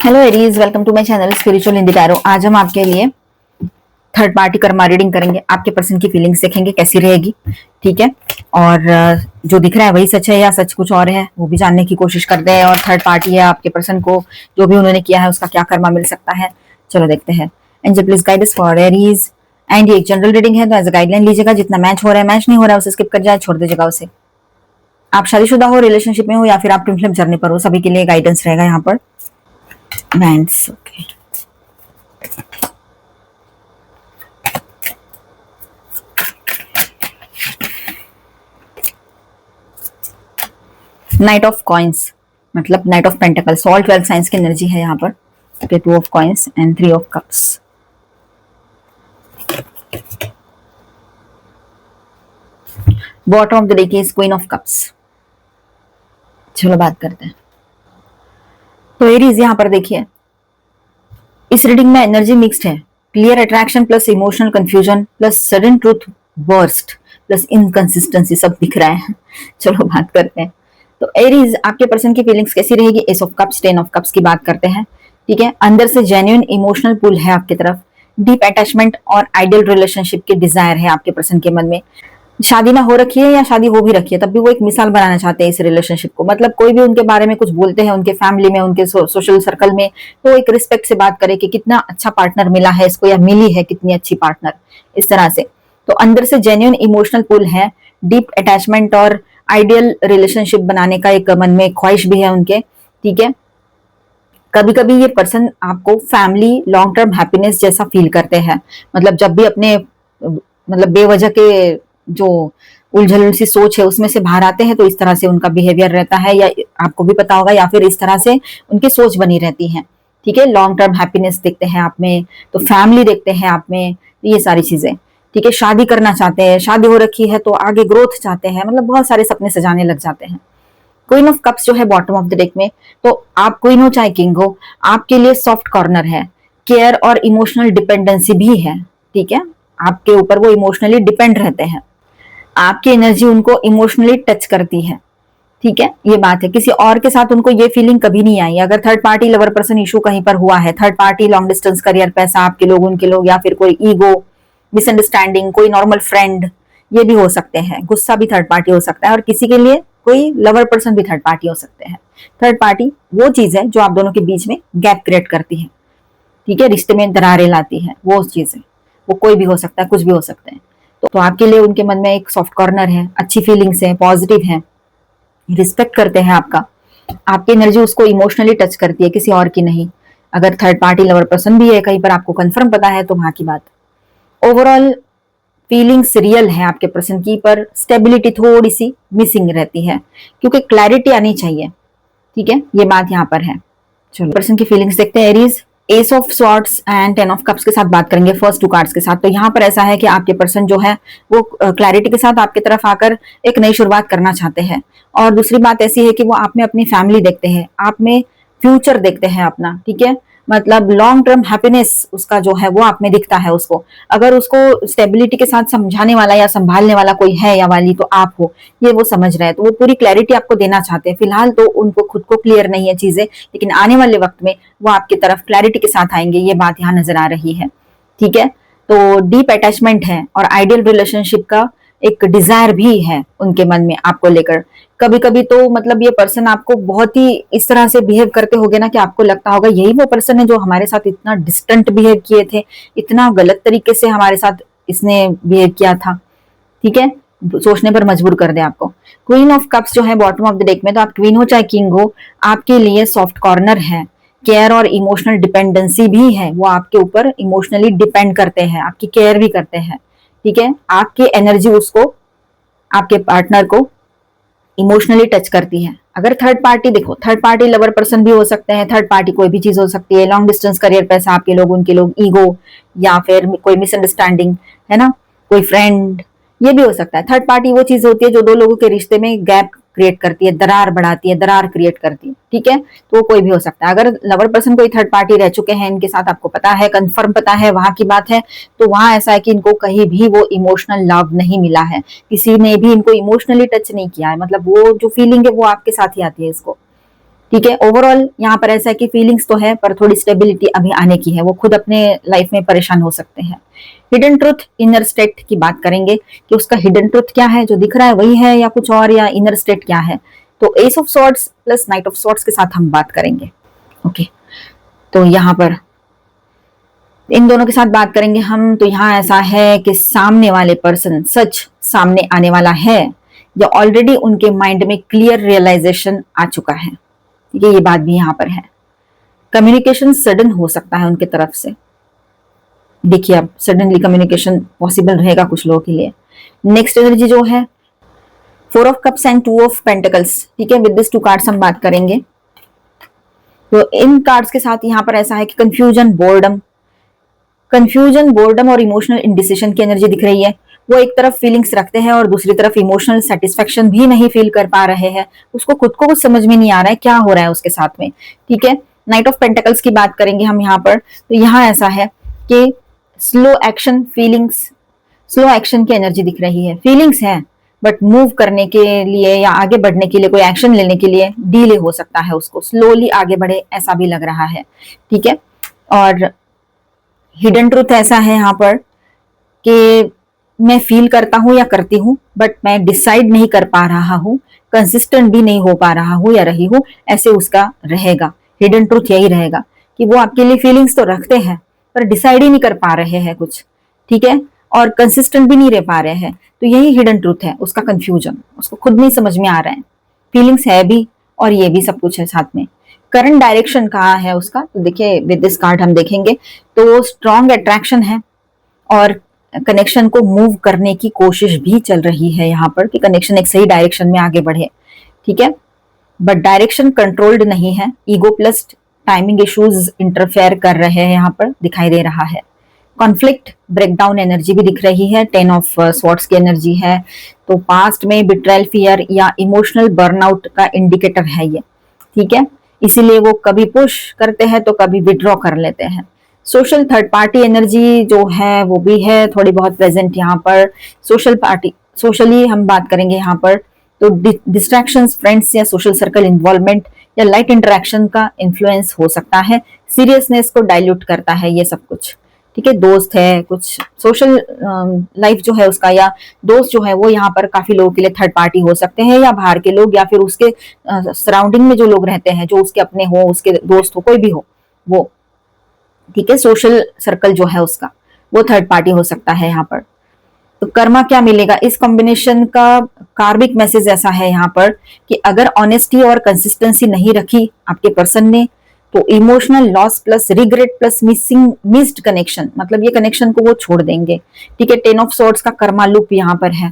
Hello Aries, welcome to my channel spiritual Hindi tarot. आज हम आपके लिए थर्ड पार्टी कर्मा रीडिंग करेंगे। आपके पर्सन की फीलिंग्स देखेंगे कैसी रहेगी, ठीक है। और जो दिख रहा है वही सच है या सच कुछ और है वो भी जानने की कोशिश करते हैं। और थर्ड पार्टी है आपके पर्सन को जो भी उन्होंने किया है उसका क्या कर्मा मिल सकता है, चलो देखते हैं। Angel please guide us for Aries. And ये एक जनरल रीडिंग है तो एज अ गाइडलाइन लीजिएगा। जितना मैच हो रहा है, मैच नहीं हो रहा है उसे स्किप कर जाए, छोड़ दीजिएगा उसे। आप शादीशुदा हो, रिलेशनशिप में हो या फिर आप ट्विन फ्लेम जर्नी पर हो, सभी के लिए गाइडेंस रहेगा यहाँ पर। Bands, okay. Knight of coins मतलब knight of pentacles, all 12 signs की एनर्जी है यहाँ पर। Okay, 2 of coins and 3 of cups. Bottom of the deck is queen of cups. चलो बात करते हैं। तो एरीज यहाँ पर देखिए, इस रीडिंग में एनर्जी मिक्स्ड है। Clear attraction plus emotional confusion plus sudden truth burst plus inconsistency सब दिख रहा है। चलो बात करते हैं। तो एरीज, आपके पर्सन की फीलिंग्स कैसी रहेगी? S of cups, 10 of cups की बात करते हैं, ठीक है। अंदर से जेन्युइन इमोशनल पुल है आपकी तरफ, डीप अटैचमेंट और आइडियल रिलेशनशिप के डिजायर है आपके पर्सन के मन में। शादी ना हो रखी है या शादी हो भी रखी है तब भी वो एक मिसाल बनाना चाहते हैं इस रिलेशनशिप को। मतलब कोई भी उनके बारे में कुछ बोलते हैं, उनके फैमिली में, उनके सोशल सर्कल में, तो एक रिस्पेक्ट से बात करे कि कितना अच्छा पार्टनर मिला है इसको या मिली है कितनी अच्छी पार्टनर, इस तरह से। तो अंदर से जेन्युइन इमोशनल पुल है, डीप अटैचमेंट और आइडियल रिलेशनशिप बनाने का एक मन में ख्वाहिश भी है उनके, ठीक है। कभी कभी ये पर्सन आपको फैमिली लॉन्ग टर्म हैप्पीनेस जैसा फील करते हैं। मतलब जब भी अपने मतलब बेवजह के जो उलझन सी सोच है उसमें से बाहर आते हैं तो इस तरह से उनका बिहेवियर रहता है, या आपको भी पता होगा, या फिर इस तरह से उनकी सोच बनी रहती है, ठीक है। लॉन्ग टर्म हैप्पीनेस देखते हैं आप में, तो फैमिली देखते हैं आप में, ये सारी चीजें, ठीक है। शादी करना चाहते हैं, शादी हो रखी है तो आगे ग्रोथ चाहते हैं, मतलब बहुत सारे सपने सजाने लग जाते हैं। क्वीन ऑफ कप्स जो है बॉटम ऑफ द डेक में, तो आप क्वीन हो चाहे किंग हो, आपके लिए सॉफ्ट कॉर्नर है, केयर और इमोशनल डिपेंडेंसी भी है, ठीक है। आपके ऊपर वो इमोशनली डिपेंड रहते हैं, आपकी एनर्जी उनको इमोशनली टच करती है, ठीक है। ये बात है, किसी और के साथ उनको ये फीलिंग कभी नहीं आई। अगर third party lover person issue कहीं पर हुआ है, third party long distance career, पैसा, आपके लोग उनके लोग, या फिर कोई ईगो, मिसअंडरस्टैंडिंग, कोई नॉर्मल फ्रेंड, ये भी हो सकते हैं। गुस्सा भी थर्ड पार्टी हो सकता है, और किसी के लिए कोई लवर पर्सन भी थर्ड पार्टी हो सकते हैं। थर्ड पार्टी वो चीज है जो आप दोनों के बीच में गैप क्रिएट करती है, ठीक है, रिश्ते में दरारें लाती है, वो चीज है। वो कोई भी हो सकता है, कुछ भी हो सकते हैं। तो आपके लिए उनके मन में एक सॉफ्ट कॉर्नर है, अच्छी फीलिंग्स है, पॉजिटिव है, रिस्पेक्ट करते हैं आपका। आपकी एनर्जी उसको इमोशनली टच करती है, किसी और की नहीं। अगर थर्ड पार्टी लवर पर्सन भी है कहीं पर, आपको कंफर्म पता है, तो वहां की बात। ओवरऑल फीलिंग्स रियल है आपके पर्सन की, पर स्टेबिलिटी थोड़ी सी मिसिंग रहती है, क्योंकि क्लैरिटी आनी चाहिए, ठीक है। ये बात यहाँ पर है। चलो पर्सन की फीलिंग्स देखते हैं Aries. S of swords and 10 of cups के साथ बात करेंगे, फर्स्ट 2 कार्ड्स के साथ। तो यहाँ पर ऐसा है कि आपके पर्सन जो है वो क्लैरिटी के साथ आपकी तरफ आकर एक नई शुरुआत करना चाहते हैं। और दूसरी बात ऐसी है कि वो आप में अपनी फैमिली देखते हैं, आप में फ्यूचर देखते हैं अपना, ठीक है। मतलब लॉन्ग टर्म हैप्पीनेस उसका जो है वो आप में दिखता है उसको। अगर उसको स्टेबिलिटी के साथ समझाने वाला या संभालने वाला कोई है या वाली, तो आप हो, ये वो समझ रहे हैं। तो वो पूरी क्लैरिटी आपको देना चाहते हैं। फिलहाल तो उनको खुद को क्लियर नहीं है चीजें, लेकिन आने वाले वक्त में वो आपकी तरफ क्लैरिटी के साथ आएंगे, ये बात यहाँ नजर आ रही है, ठीक है। तो डीप अटैचमेंट है और आइडियल रिलेशनशिप का एक डिजायर भी है उनके मन में आपको लेकर। कभी कभी तो मतलब ये पर्सन आपको बहुत ही इस तरह से बिहेव करते होगे ना कि आपको लगता होगा यही वो पर्सन है जो हमारे साथ इतना डिस्टेंट बिहेव किए थे, इतना गलत तरीके से हमारे साथ इसने बिहेव किया था, ठीक है। सोचने पर मजबूर कर दे आपको। क्वीन ऑफ कप्स जो है बॉटम ऑफ द डेक में, तो आप क्वीन हो चाहे किंग हो, आपके लिए सॉफ्ट कॉर्नर है, केयर और इमोशनल डिपेंडेंसी भी है। वो आपके ऊपर इमोशनली डिपेंड करते हैं, आपकी केयर भी करते हैं, ठीक है। आपकी एनर्जी उसको, आपके पार्टनर को इमोशनली टच करती है। अगर थर्ड पार्टी, देखो थर्ड पार्टी लवर पर्सन भी हो सकते हैं, थर्ड पार्टी कोई भी चीज हो सकती है, लॉन्ग डिस्टेंस करियर, पैसा, आपके लोग उनके लोग, ईगो, या फिर कोई मिसअंडरस्टैंडिंग है ना, कोई फ्रेंड, ये भी हो सकता है। थर्ड पार्टी वो चीज होती है जो दो लोगों के रिश्ते में गैप क्रिएट करती है, दरार बढ़ाती है, दरार क्रिएट करती है, ठीक है। तो वो कोई भी हो सकता है। अगर लवर पर्सन कोई थर्ड पार्टी रह चुके हैं इनके साथ, आपको पता है, कंफर्म पता है, वहां की बात है, तो वहां ऐसा है कि इनको कहीं भी वो इमोशनल लव नहीं मिला है, किसी ने भी इनको इमोशनली टच नहीं किया है। मतलब वो जो फीलिंग है वो आपके साथ ही आती है इसको, ठीक है। ओवरऑल यहाँ पर ऐसा है कि फीलिंग्स तो है पर थोड़ी स्टेबिलिटी अभी आने की है, वो खुद अपने लाइफ में परेशान हो सकते हैं। हिडन ट्रुथ इनर स्टेट की बात करेंगे कि उसका हिडन ट्रुथ क्या है, जो दिख रहा है वही है या कुछ और, या इनर स्टेट क्या है। तो S of swords plus night of swords के साथ हम बात करेंगे। ओके, तो यहाँ पर इन दोनों के साथ बात करेंगे हम। तो यहाँ ऐसा है कि सामने वाले पर्सन सच सामने आने वाला है या ऑलरेडी उनके माइंड में क्लियर रियलाइजेशन आ चुका है, ये बात भी यहाँ पर है। कम्युनिकेशन सडन हो सकता है उनके तरफ से, देखिए अब सडनली कम्युनिकेशन पॉसिबल रहेगा कुछ लोगों के लिए। नेक्स्ट एनर्जी जो है 4 of cups and 2 of pentacles, ठीक है। विद दिस 2 कार्ड्स हम बात करेंगे। तो इन कार्ड्स के साथ यहाँ पर ऐसा है कि कंफ्यूजन बोर्डम और इमोशनल इंडिसिशन की एनर्जी दिख रही है। वो एक तरफ फीलिंग्स रखते हैं और दूसरी तरफ इमोशनल सेटिस्फेक्शन भी नहीं फील कर पा रहे हैं, उसको खुद को कुछ समझ में नहीं आ रहा है क्या हो रहा है उसके साथ में, ठीक है। नाइट ऑफ पेंटिकल्स की बात करेंगे हम यहाँ पर। तो यहाँ ऐसा है कि स्लो एक्शन की एनर्जी दिख रही है। फीलिंग्स है बट मूव करने के लिए या आगे बढ़ने के लिए, कोई एक्शन लेने के लिए डिले हो सकता है, उसको स्लोली आगे बढ़े ऐसा भी लग रहा है, ठीक है। और हिडन ट्रूथ ऐसा है यहाँ पर कि मैं फील करता हूं या करती हूं बट मैं डिसाइड नहीं कर पा रहा हूं, कंसिस्टेंट भी नहीं हो पा रहा हूं या रही हूं, ऐसे उसका रहेगा। हिडन ट्रूथ यही रहेगा कि वो आपके लिए फीलिंग्स तो रखते हैं पर डिसाइड ही नहीं कर पा रहे हैं कुछ, ठीक है, और कंसिस्टेंट भी नहीं रह पा रहे हैं। तो यही हिडन ट्रूथ है, उसका कंफ्यूजन, उसको खुद नहीं समझ में आ रहा है। फीलिंग्स है भी और ये भी सब कुछ है साथ में। करंट डायरेक्शन कहाँ है उसका, तो देखिए विद दिस कार्ड हम देखेंगे तो स्ट्रॉन्ग अट्रैक्शन है और कनेक्शन को मूव करने की कोशिश भी चल रही है यहाँ पर कि कनेक्शन एक सही डायरेक्शन में आगे बढ़े, ठीक है। बट डायरेक्शन कंट्रोल्ड नहीं है, ego plus timing issues interfere कर रहे हैं यहाँ पर, दिखाई दे रहा है। कॉन्फ्लिक्ट ब्रेकडाउन एनर्जी भी दिख रही है, 10 ऑफ स्वॉर्ड्स की एनर्जी है। तो पास्ट में बिट्रेयल, फियर या इमोशनल बर्नआउट का इंडिकेटर है ये, ठीक है। इसीलिए वो कभी पुश करते हैं तो कभी विड्रॉ कर लेते हैं। सोशल थर्ड पार्टी एनर्जी जो है वो भी है थोड़ी बहुत प्रेजेंट यहाँ पर। सोशली हम बात करेंगे यहाँ पर तो डिस्ट्रैक्शंस, फ्रेंड्स या सोशल सर्कल इन्वॉल्वमेंट या लाइट इंटरेक्शन का इन्फ्लुएंस हो सकता है, सीरियसनेस को डाइल्यूट करता है ये सब कुछ, ठीक है। दोस्त है, कुछ सोशल लाइफ जो है उसका या दोस्त जो है वो यहाँ पर काफी लोगों के लिए थर्ड पार्टी हो सकते हैं, या बाहर के लोग या फिर उसके सराउंडिंग में जो लोग रहते हैं, जो उसके अपने हो, उसके दोस्त हो, कोई भी हो वो, ठीक है। सोशल सर्कल जो है उसका वो थर्ड पार्टी हो सकता है यहाँ पर। तो कर्मा क्या मिलेगा इस कॉम्बिनेशन का, कार्मिक मैसेज ऐसा है यहाँ पर कि अगर ऑनेस्टी और कंसिस्टेंसी नहीं रखी आपके पर्सन ने तो emotional loss plus regret plus missed connection, मतलब ये कनेक्शन को वो छोड़ देंगे, ठीक है। 10 ऑफ सॉर्ड्स का कर्मा लूप यहाँ पर है,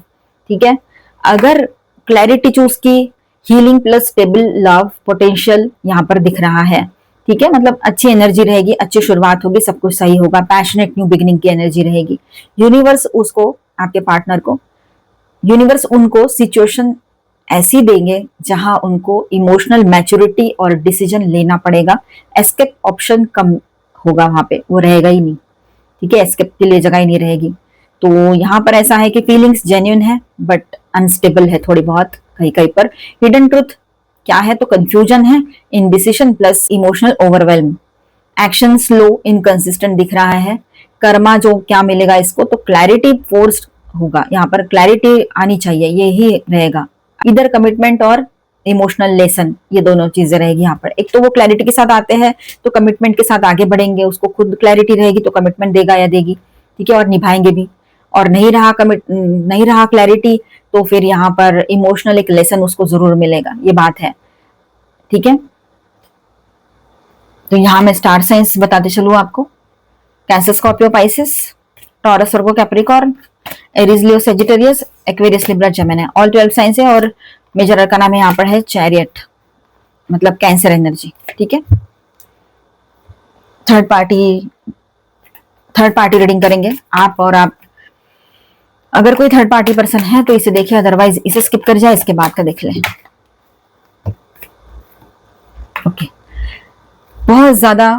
ठीक है। अगर क्लैरिटी चूज की, healing plus stable love potential यहाँ पर दिख रहा है, ठीक है। मतलब अच्छी एनर्जी रहेगी, अच्छी शुरुआत होगी, सब कुछ सही होगा, पैशनेट न्यू बिगिनिंग की एनर्जी रहेगी। यूनिवर्स उसको, आपके पार्टनर को, यूनिवर्स उनको सिचुएशन ऐसी देंगे जहां उनको इमोशनल मैच्योरिटी और डिसीजन लेना पड़ेगा। एस्केप ऑप्शन कम होगा वहां पे, वो रहेगा ही नहीं, ठीक है। एस्केप के लिए जगह ही नहीं रहेगी। तो यहाँ पर ऐसा है कि फीलिंग्स जेन्युइन है बट अनस्टेबल है थोड़ी बहुत कहीं कहीं पर। हिडन ट्रुथ क्या है, तो कंफ्यूजन है, indecision plus emotional overwhelm, action slow inconsistent दिख रहा है। कर्मा जो क्या मिलेगा इसको, तो क्लैरिटी फोर्स्ड होगा, यहाँ पर क्लैरिटी आनी चाहिए, ये ही रहेगा। इधर कमिटमेंट और इमोशनल लेसन, ये दोनों चीजें रहेगी यहाँ पर। एक तो वो क्लैरिटी के साथ आते हैं तो कमिटमेंट के साथ आगे बढ़ेंगे, उसको खुद क्लैरिटी रहेगी तो कमिटमेंट देगा या देगी, ठीक है, और निभाएंगे भी। और नहीं रहा क्लैरिटी तो फिर यहाँ पर इमोशनल एक लेसन उसको जरूर मिलेगा, ये बात है, ठीक है। तो यहाँ मैं स्टार साइंस बताते चलूँ आपको, Cancer, Scorpio, Pisces, Taurus, Virgo, Capricorn, Aries, Leo, Sagittarius, Aquarius, Libra, Gemini, all 12 signs है। और मेजर का नाम यहाँ पर है चैरियट, मतलब कैंसर एनर्जी, ठीक है। थर्ड पार्टी रीडिंग करेंगे आप, और आप अगर कोई थर्ड पार्टी पर्सन है तो इसे देखिए, अदरवाइज इसे स्किप कर जाए, इसके बाद का देख लें। ओके, बहुत ज्यादा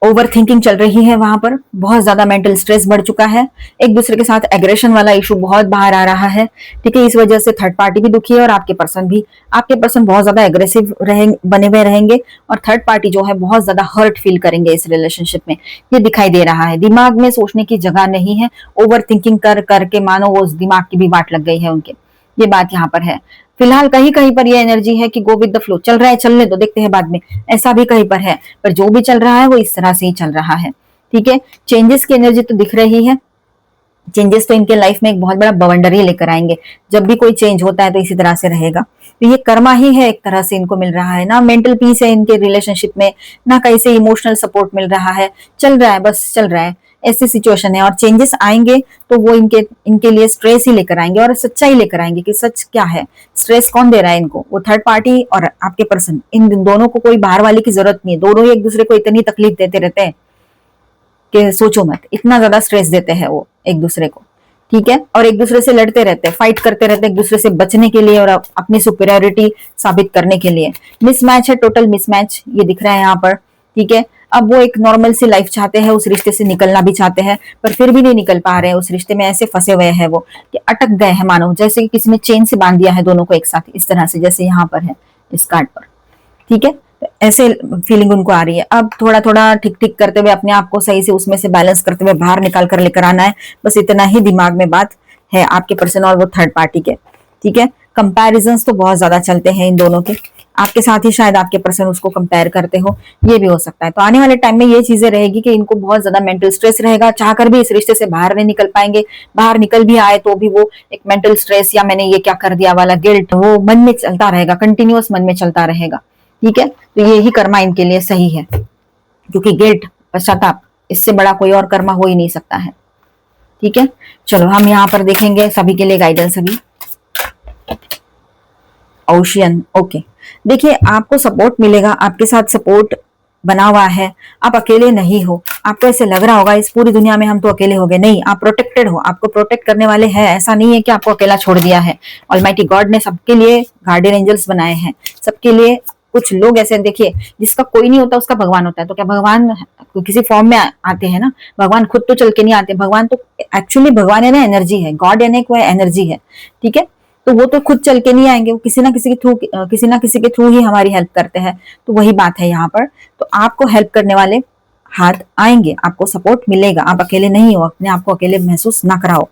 ओवर थिंकिंग चल रही है वहां पर, बहुत ज्यादा मेंटल स्ट्रेस बढ़ चुका है, एक दूसरे के साथ एग्रेशन वाला इशू बहुत बाहर आ रहा है। ठीक है, इस वजह से थर्ड पार्टी भी दुखी है और आपके पर्सन भी। आपके पर्सन बहुत ज्यादा एग्रेसिव रहेंगे, बने हुए रहेंगे, और थर्ड पार्टी जो है बहुत ज्यादा हर्ट फील करेंगे इस रिलेशनशिप में, ये दिखाई दे रहा है। दिमाग में सोचने की जगह नहीं है, ओवर थिंकिंग कर करके मानो वो दिमाग की भी वाट लग गई है उनके, ये बात यहाँ पर है। फिलहाल कहीं कहीं पर ये एनर्जी है कि गो विद द फ्लो, चल रहा है चलने दो, देखते हैं बाद में, ऐसा भी कहीं पर है। पर जो भी चल रहा है वो इस तरह से ही चल रहा है। ठीक है, चेंजेस की एनर्जी तो दिख रही है। चेंजेस तो इनके लाइफ में एक बहुत बड़ा बवंडर ही लेकर आएंगे। जब भी कोई चेंज होता है तो इसी तरह से रहेगा। तो ये कर्मा ही है एक तरह से इनको मिल रहा है ना, मेंटल पीस है इनके रिलेशनशिप में, ना कहीं से इमोशनल सपोर्ट मिल रहा है। चल रहा है, बस चल रहा है, ऐसी सिचुएशन है। और चेंजेस आएंगे तो वो इनके इनके लिए स्ट्रेस ही लेकर आएंगे और सच्चाई लेकर आएंगे कि सच क्या है। स्ट्रेस कौन दे रहा है इनको? वो थर्ड पार्टी और आपके पर्सन। इन दोनों को कोई बाहर वाले की जरूरत नहीं है, दोनों ही एक दूसरे को इतनी तकलीफ देते रहते हैं कि सोचो मत, इतना ज्यादा स्ट्रेस देते हैं वो एक दूसरे को। ठीक है, और एक दूसरे से लड़ते रहते हैं, फाइट करते रहते हैं एक दूसरे से बचने के लिए और अपनी सुपीरियरिटी साबित करने के लिए। मिसमैच है, टोटल मिसमैच ये दिख रहा है यहाँ पर। ठीक है, अब वो एक नॉर्मल सी लाइफ चाहते हैं, उस रिश्ते से निकलना भी चाहते हैं, पर फिर भी नहीं निकल पा रहे हैं उस रिश्ते में। ऐसे फंसे हुए हैं वो कि अटक गए हैं, मानो जैसे कि किसी ने चेन से बांध दिया है दोनों को एक साथ, इस तरह से जैसे यहाँ पर है इस कार्ड पर। ठीक है, तो ऐसे फीलिंग उनको आ रही है। अब थोड़ा थोड़ा ठीक ठीक करते हुए अपने आप को सही से उसमें से बैलेंस करते हुए बाहर निकाल कर लेकर आना है, बस इतना ही दिमाग में बात है आपके पर्सन और वो थर्ड पार्टी के। ठीक है, कंपैरिजंस तो बहुत ज्यादा चलते हैं इन दोनों के, आपके साथ ही शायद आपके पर्सन उसको कंपेयर करते हो, ये भी हो सकता है। तो आने वाले टाइम में ये चीजें रहेगी कि इनको बहुत ज्यादा मेंटल स्ट्रेस रहेगा, चाहकर भी इस रिश्ते से बाहर नहीं निकल पाएंगे। बाहर निकल भी आए तो भी वो एक मेंटल स्ट्रेस या मैंने ये क्या कर दिया वाला गिल्ट वो मन में चलता रहेगा, कंटिन्यूअस मन में चलता रहेगा। ठीक है, तो ये ही कर्मा इनके लिए सही है, क्योंकि गिल्ट, पश्चाताप, इससे बड़ा कोई और कर्मा हो ही नहीं सकता है। ठीक है, चलो हम यहाँ पर देखेंगे सभी के लिए गाइडेंस अभी। ओशियन, ओके, देखिए आपको सपोर्ट मिलेगा, आपके साथ सपोर्ट बना हुआ है, आप अकेले नहीं हो। आपको ऐसे लग रहा होगा इस पूरी दुनिया में हम तो अकेले हो गए, नहीं, आप प्रोटेक्टेड हो, आपको प्रोटेक्ट करने वाले हैं। ऐसा नहीं है कि आपको अकेला छोड़ दिया है। ऑलमाइटी गॉड ने सबके लिए गार्डियन एंजल्स बनाए हैं, सबके लिए। कुछ लोग ऐसे, देखिए, जिसका कोई नहीं होता उसका भगवान होता है, तो क्या भगवान किसी फॉर्म में आते हैं ना? भगवान खुद तो चल के नहीं आते, भगवान तो एक्चुअली भगवान है ना, एनर्जी है, गॉड यानी कोई एनर्जी है। ठीक है, तो वो तो खुद चल के नहीं आएंगे, वो किसी ना किसी के थ्रू ही हमारी हेल्प करते हैं। तो वही बात है यहाँ पर। तो आपको हेल्प करने वाले हाथ आएंगे, आपको सपोर्ट मिलेगा, आप अकेले नहीं हो, अपने आप को अकेले महसूस ना कराओ।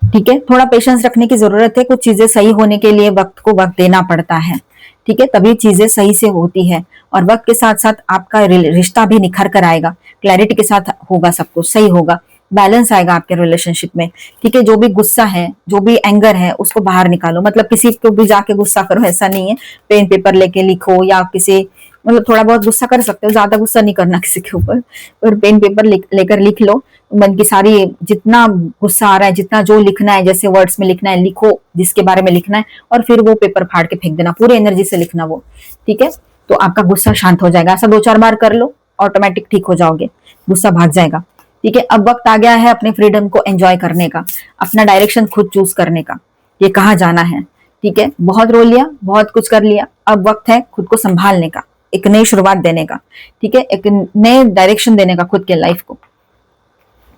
ठीक है, थोड़ा पेशेंस रखने की जरूरत है, कुछ चीजें सही होने के लिए वक्त को वक्त देना पड़ता है। ठीक है, तभी चीजें सही से होती है, और वक्त के साथ साथ आपका रिश्ता भी निखर कर आएगा, क्लैरिटी के साथ होगा, सब कुछ सही होगा, बैलेंस आएगा आपके रिलेशनशिप में। ठीक है, जो भी गुस्सा है, जो भी एंगर है, उसको बाहर निकालो। मतलब किसी को भी जाके गुस्सा करो ऐसा नहीं है, पेन पेपर लेके लिखो, या किसी, मतलब थोड़ा बहुत गुस्सा कर सकते हो, ज्यादा गुस्सा नहीं करना किसी के ऊपर, और पेन पेपर लेकर लिख लो मन की सारी, जितना गुस्सा आ रहा है, जितना जो लिखना है, जैसे वर्ड्स में लिखना है लिखो, जिसके बारे में लिखना है, और फिर वो पेपर फाड़ के फेंक देना, पूरे एनर्जी से लिखना वो। ठीक है, तो आपका गुस्सा शांत हो जाएगा। ऐसा 2-4 बार कर लो, ऑटोमेटिक ठीक हो जाओगे, गुस्सा भाग जाएगा। ठीक है, अब वक्त आ गया है अपने फ्रीडम को एंजॉय करने का, अपना डायरेक्शन खुद चूज करने का, ये कहाँ जाना है। ठीक है, बहुत रो लिया, बहुत कुछ कर लिया, अब वक्त है खुद को संभालने का, एक नई शुरुआत देने का। ठीक है, एक नए डायरेक्शन देने का खुद के लाइफ को।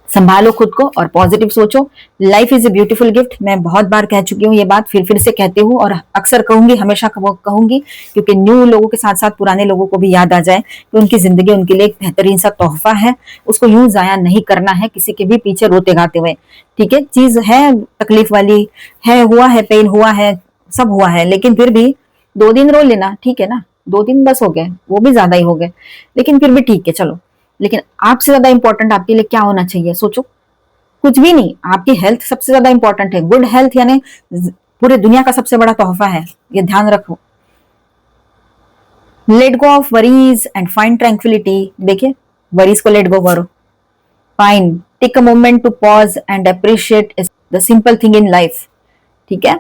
संभालो खुद को और पॉजिटिव सोचो। Life is a beautiful gift, मैं बहुत बार कह चुकी हूँ ये बात, फिर से कहती हूँ, और अक्सर कहूंगी, हमेशा कहूंगी, क्योंकि न्यू लोगों के साथ साथ पुराने लोगों को भी याद आ जाए कि उनकी जिंदगी उनके लिए एक बेहतरीन सा तोहफा है, उसको यूं जाया नहीं करना है किसी के भी पीछे रोते गाते हुए। ठीक है, चीज है तकलीफ वाली है, हुआ है, पेन हुआ है, सब हुआ है, लेकिन फिर भी 2 दिन रो लेना, ठीक है ना, 2 दिन बस हो गए, वो भी ज्यादा ही हो गए, लेकिन फिर भी ठीक है, चलो। लेकिन आपसे ज्यादा इंपॉर्टेंट आपके लिए क्या होना चाहिए, सोचो। कुछ भी नहीं, आपकी हेल्थ सबसे ज्यादा इंपॉर्टेंट है। गुड हेल्थ यानी पूरे दुनिया का सबसे बड़ा तोहफा है, ये ध्यान रखो। Let go of worries and find tranquility. देखिए, वरीज को लेट गो करो, fine, take a moment to pause and appreciate the simple thing in life. ठीक है,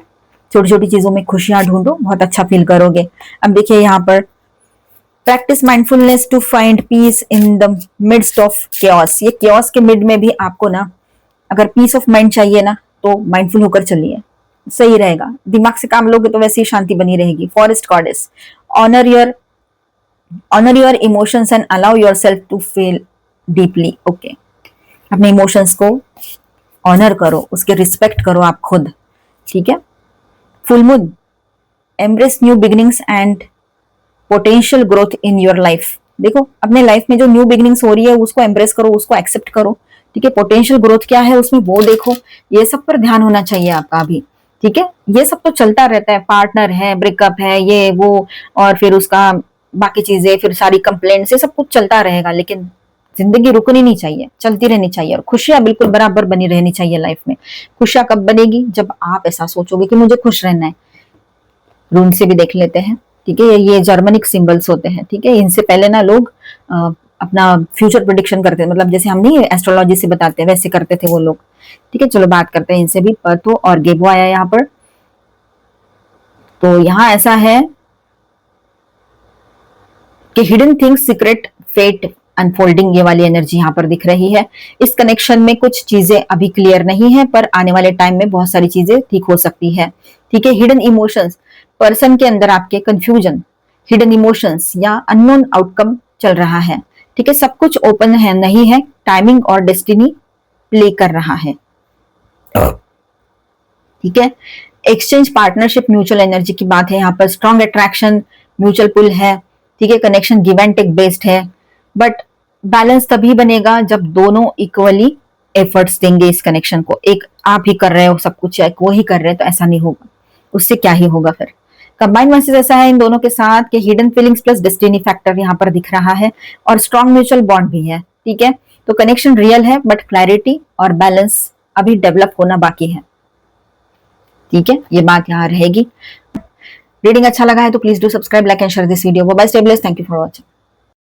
छोटी छोटी चीजों में खुशियां ढूंढो, बहुत अच्छा फील करोगे। अब देखिए यहाँ पर, practice mindfulness to find peace in the midst of chaos. ये केओस के मिड में भी आपको ना, अगर पीस ऑफ माइंड चाहिए ना, तो माइंडफुल होकर चलिए, सही रहेगा। दिमाग से काम लोगे तो वैसे ही शांति बनी रहेगी। Forest goddess, honour your honour your emotions and allow your self to feel deeply. Okay, अपने इमोशंस को ऑनर करो, उसके रिस्पेक्ट करो आप खुद, ठीक है। Full moon, embrace new beginnings and potential growth in your life. देखो अपने लाइफ में जो न्यू बिगिनिंग्स हो रही है उसको एम्ब्रेस करो, उसको एक्सेप्ट करो, ठीक है। पोटेंशियल ग्रोथ क्या है उसमें वो देखो, ये सब पर ध्यान होना चाहिए आपका अभी, ठीक है। ये सब तो चलता रहता है, पार्टनर है, ब्रेकअप है, ये वो, और फिर उसका बाकी चीजें, फिर सारी कंप्लेंट्स, ये सब कुछ चलता रहेगा, लेकिन जिंदगी रुकनी नहीं चाहिए, चलती रहनी चाहिए, और खुशियां बिल्कुल बराबर बनी रहनी चाहिए लाइफ में। खुशियां कब बनेगी, जब आप ऐसा सोचोगे कि मुझे खुश रहना है। रून से भी देख लेते हैं, ठीक है। ये जर्मनिक सिंबल्स होते हैं, ठीक है। इनसे पहले ना लोग अपना फ्यूचर प्रिडिक्शन करते हैं, मतलब जैसे हम नहीं एस्ट्रोलॉजी से बताते हैं वैसे करते थे वो लोग, ठीक है। चलो बात करते हैं इनसे भी। पर्थो और गेबो आया यहाँ पर, तो यहाँ ऐसा है कि hidden things, secret, fate unfolding, ये वाली एनर्जी यहाँ पर दिख रही है। इस कनेक्शन में कुछ चीजें अभी क्लियर नहीं है, पर आने वाले टाइम में बहुत सारी चीजें ठीक हो सकती है, ठीक है। हिडन इमोशंस, पर्सन के अंदर आपके कंफ्यूजन, हिडन इमोशंस या अननोन आउटकम चल रहा है, ठीक है। सब कुछ ओपन है नहीं है, टाइमिंग और डेस्टिनी प्ले कर रहा है, ठीक है। एक्सचेंज, पार्टनरशिप, म्यूचुअल एनर्जी की बात है यहाँ पर। स्ट्रॉन्ग अट्रैक्शन, म्यूचुअल पुल है, ठीक है। Connection give and take based है, बट बैलेंस तभी बनेगा जब दोनों इक्वली एफर्ट्स देंगे इस कनेक्शन को। एक आप ही कर रहे हो सब कुछ या एक वो ही कर रहे हैं, तो ऐसा नहीं होगा, उससे क्या ही होगा फिर। कंबाइंड मैसेज ऐसा है इन दोनों के साथ कि hidden feelings plus destiny factor यहाँ पर दिख रहा है, और स्ट्रॉन्ग म्यूचुअल बॉन्ड भी है, ठीक है। तो कनेक्शन रियल है, बट क्लैरिटी और बैलेंस अभी डेवलप होना बाकी है, ठीक है। ये बात यहाँ रहेगी। रीडिंग अच्छा लगा है तो please do subscribe, like and share this video. Bye bye, stay blessed, thank you for watching.